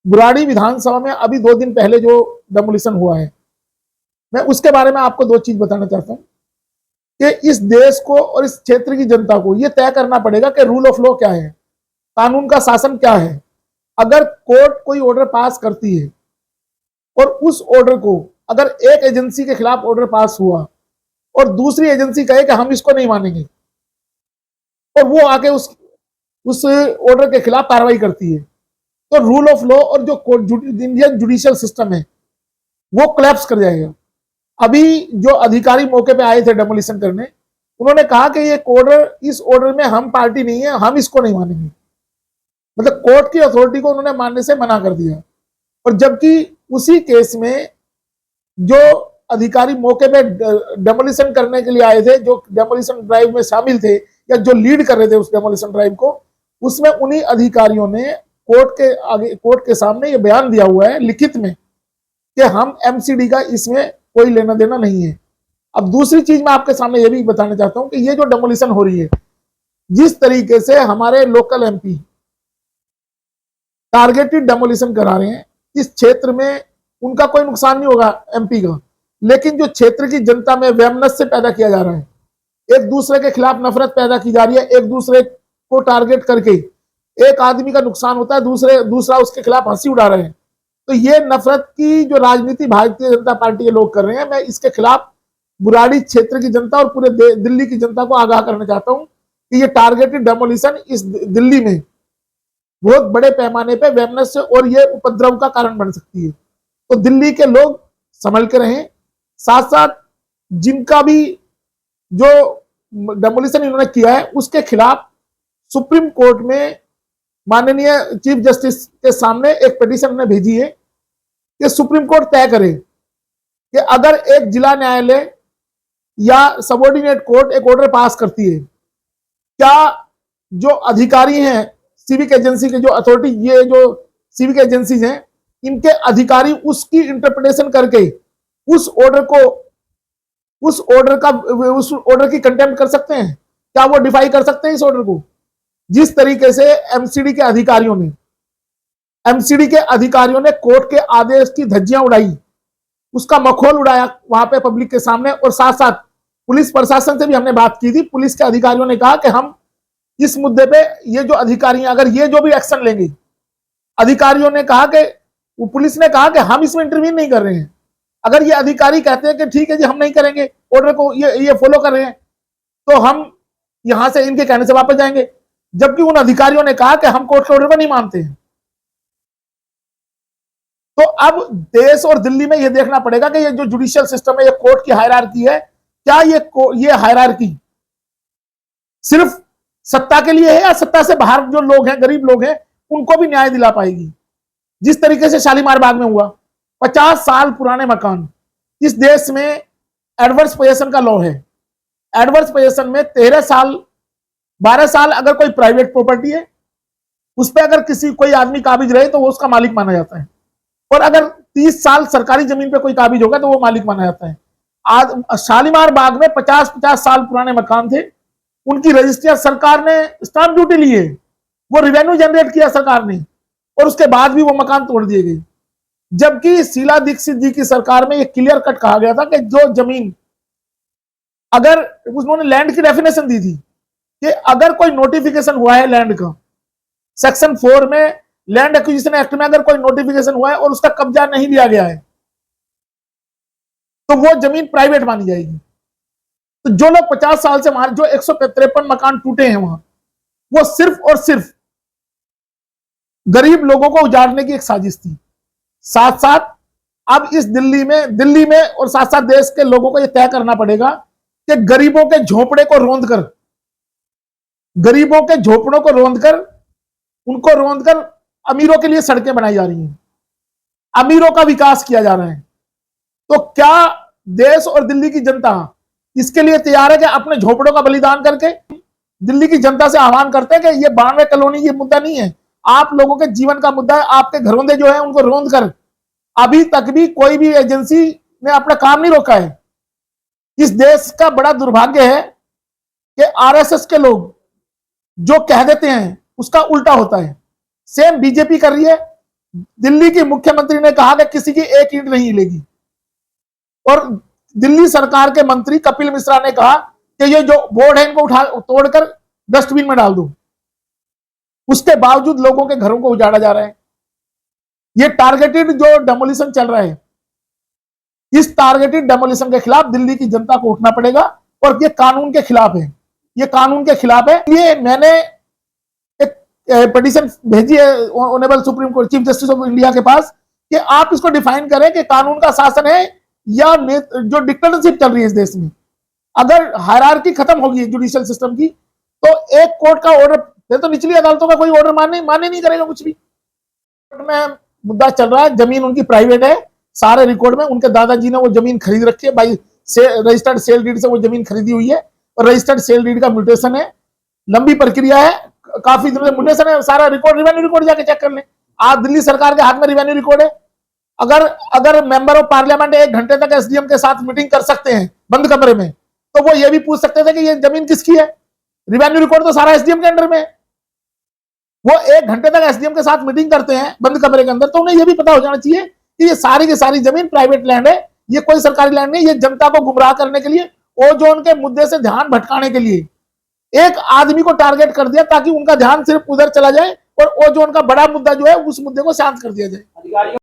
बुराड़ी विधानसभा में अभी 2 दिन पहले जो डेमोलिशन हुआ है, मैं उसके बारे में आपको 2 चीज बताना चाहता हूं कि इस देश को और इस क्षेत्र की जनता को यह तय करना पड़ेगा कि रूल ऑफ लॉ क्या है, कानून का शासन क्या है। अगर कोर्ट कोई ऑर्डर पास करती है और उस ऑर्डर को अगर एक एजेंसी के खिलाफ ऑर्डर पास हुआ और दूसरी एजेंसी कहे कि हम इसको नहीं मानेंगे और वो आके उस ऑर्डर के खिलाफ कार्रवाई करती है, तो रूल ऑफ लॉ और जो इंडियन जुडिशियल सिस्टम है वो कोलैप्स कर जाएगा। अभी जो अधिकारी मौके पे आए थे डेमोलिशन करने, उन्होंने कहा कि ये ऑर्डर, इस ऑर्डर में हम पार्टी नहीं है, हम इसको नहीं मानेंगे। मतलब कोर्ट की अथॉरिटी को उन्होंने मानने से मना कर दिया। और जबकि उसी केस में जो अधिकारी मौके पे डेमोलिशन करने के लिए आए थे, जो डेमोलिशन ड्राइव में शामिल थे या जो लीड कर रहे थे उस डेमोलिशन ड्राइव को, उसमें उन्हीं अधिकारियों ने कोर्ट के सामने ये बयान दिया हुआ है लिखित में कि हम एमसीडी का इसमें कोई लेना देना नहीं है। अब दूसरी चीज मैं आपके सामने ये भी बताना चाहता हूं कि ये जो डेमोलिशन हो रही है, जिस तरीके से हमारे लोकल एमपी टारगेटेड डेमोलिशन करा रहे हैं, इस क्षेत्र में उनका कोई नुकसान नहीं होगा एमपी का, लेकिन जो क्षेत्र की जनता में वैमनस्य पैदा किया जा रहा है, एक दूसरे के खिलाफ नफरत पैदा की जा रही है, एक दूसरे को टारगेट करके एक आदमी का नुकसान होता है, दूसरा उसके खिलाफ हंसी उड़ा रहे हैं। तो ये नफरत की जो राजनीति भारतीय जनता पार्टी के लोग कर रहे हैं, मैं इसके खिलाफ बुराड़ी क्षेत्र की जनता और पूरे दिल्ली की जनता को आगाह करना चाहता हूं कि ये टारगेटेड डेमोलिशन इस दिल्ली में बहुत बड़े पैमाने पे वैमनस्य और ये उपद्रव का कारण बन सकती है। तो दिल्ली के लोग संभल के रहें, साथ साथ जिनका भी जो डेमोलिशन इन्होंने किया है उसके खिलाफ सुप्रीम कोर्ट में माननीय चीफ जस्टिस के सामने एक पिटीशन उन्होंने भेजी है कि सुप्रीम कोर्ट तय करे कि अगर एक जिला न्यायालय या सबऑर्डिनेट कोर्ट एक ऑर्डर पास करती है, क्या जो अधिकारी हैं सिविक एजेंसी के, जो अथॉरिटी, ये जो सिविक एजेंसीज हैं, इनके अधिकारी उसकी इंटरप्रिटेशन करके उस ऑर्डर की कंटेम्प्ट कर सकते हैं? क्या वो डिफाई कर सकते हैं इस ऑर्डर को? जिस तरीके से एमसीडी के अधिकारियों ने कोर्ट के आदेश की धज्जियां उड़ाई, उसका मखौल उड़ाया वहां पे पब्लिक के सामने, और साथ साथ पुलिस प्रशासन से भी हमने बात की थी। पुलिस के अधिकारियों ने कहा कि हम इस मुद्दे पे, ये जो अधिकारी अगर ये जो भी एक्शन लेंगे, अधिकारियों ने कहा कि, पुलिस ने कहा कि हम इसमें इंटरवीन नहीं कर रहे हैं। अगर ये अधिकारी कहते हैं कि ठीक है जी हम नहीं करेंगे, ऑर्डर को ये फॉलो कर रहे हैं, तो हम यहां से इनके कहने से वापस जाएंगे। जबकि उन अधिकारियों ने कहा कि हम कोर्ट के ऑर्डर को नहीं मानते हैं। तो अब देश और दिल्ली में यह देखना पड़ेगा कि ये जो जुडिशियल सिस्टम है, ये कोर्ट की हायरार्की है, क्या ये हायरार्की सिर्फ सत्ता के लिए है या सत्ता से बाहर जो लोग हैं, गरीब लोग हैं, उनको भी न्याय दिला पाएगी? जिस तरीके से शालीमार बाग में हुआ, 50 साल पुराने मकान, इस देश में एडवर्स पोजेशन का लॉ है। एडवर्स पोजेशन में 13 साल 12 साल अगर कोई प्राइवेट प्रॉपर्टी है, उस पर अगर कोई आदमी काबिज रहे तो वो उसका मालिक माना जाता है, और अगर 30 साल सरकारी जमीन पे कोई काबिज होगा तो वो मालिक माना जाता है। आज शालीमार बाग में 50-50 साल पुराने मकान थे, उनकी रजिस्ट्रियां सरकार ने स्टाम्प ड्यूटी ली है, वो रेवेन्यू जनरेट किया सरकार ने, और उसके बाद भी वो मकान तोड़ दिए गए। जबकि शीला दीक्षित जी की सरकार में ये क्लियर कट कहा गया था कि जो जमीन, अगर उन्होंने लैंड की डेफिनेशन दी थी कि अगर कोई नोटिफिकेशन हुआ है लैंड का, सेक्शन 4 में लैंड एक्विजिशन एक्ट में अगर कोई नोटिफिकेशन हुआ है और उसका कब्जा नहीं लिया गया है, तो वो जमीन प्राइवेट मानी जाएगी। तो जो लोग 50 साल से हमारे जो 153 मकान टूटे हैं वहां, वो सिर्फ और सिर्फ गरीब लोगों को उजाड़ने की एक साजिश थी। साथ साथ अब इस दिल्ली में और साथ साथ देश के लोगों को यह तय करना पड़ेगा कि गरीबों के झोपड़े को रोंदकर, गरीबों के झोपड़ों को रोंदकर अमीरों के लिए सड़कें बनाई जा रही हैं, अमीरों का विकास किया जा रहा है। तो क्या देश और दिल्ली की जनता इसके लिए तैयार है कि अपने झोपड़ों का बलिदान करके? दिल्ली की जनता से आह्वान करते हैं कि ये 92 कॉलोनी ये मुद्दा नहीं है, आप लोगों के जीवन का मुद्दा है। आपके घरौंदे जो है उनको रोंद कर, अभी तक भी कोई भी एजेंसी ने अपना काम नहीं रोका है। इस देश का बड़ा दुर्भाग्य है कि आरएसएस के लोग जो कह देते हैं उसका उल्टा होता है। सेम बीजेपी कर रही है, दिल्ली की मुख्यमंत्री ने कहा कि किसी की एक ईंट नहीं हिलेगी, और दिल्ली सरकार के मंत्री कपिल मिश्रा ने कहा कि ये जो बोर्ड है इनको उठा तोड़कर डस्टबिन में डाल दो। उसके बावजूद लोगों के घरों को उजाड़ा जा रहा है। ये टारगेटेड जो डेमोलिशन चल रहा है, इस टारगेटेड डेमोलिशन के खिलाफ दिल्ली की जनता को उठना पड़ेगा, और ये कानून के खिलाफ है, ये कानून के खिलाफ है। ये मैंने एक पिटीशन भेजी है honourable supreme court chief justice of India के पास कि आप इसको डिफाइन करें कि कानून का शासन है या जो डिक्टेटरशिप चल रही है इस देश में। अगर हायरार्की खत्म होगी जुडिशियल सिस्टम की, तो एक कोर्ट का ऑर्डर, तो निचली अदालतों का कोई ऑर्डर माने नहीं करेगा कुछ भी। में मुद्दा चल रहा है, जमीन उनकी प्राइवेट है, सारे रिकॉर्ड में उनके दादाजी ने वो जमीन खरीद रखी है, बाई रजिस्टर्ड सेल डीड से वो जमीन खरीदी हुई है, और रजिस्टर्ड सेल डीड का म्यूटेशन है, लंबी प्रक्रिया है, काफी दिनों से म्यूटेशन है, सारा रिकॉर्ड रिवेन्यू रिकॉर्ड जाके चेक कर लें। आज दिल्ली सरकार के हाथ में रिवेन्यू रिकॉर्ड है। अगर मेंबर ऑफ पार्लियामेंट 1 घंटे तक एसडीएम के साथ मीटिंग कर सकते हैं बंद कमरे में, तो वो ये भी पूछ सकते थे कि ये जमीन किसकी है। रिवेन्यू रिकॉर्ड तो सारा एसडीएम के अंडर में है। वो 1 घंटे तक एसडीएम के साथ मीटिंग करते हैं बंद कमरे के अंदर, तो उन्हें यह भी पता हो जाना चाहिए कि ये सारी की सारी जमीन प्राइवेट लैंड है, ये कोई सरकारी लैंड नहीं। ये जनता को गुमराह करने के लिए, ओजोन के मुद्दे से ध्यान भटकाने के लिए एक आदमी को टारगेट कर दिया ताकि उनका ध्यान सिर्फ उधर चला जाए, और ओजोन का बड़ा मुद्दा जो है उस मुद्दे को शांत कर दिया जाए।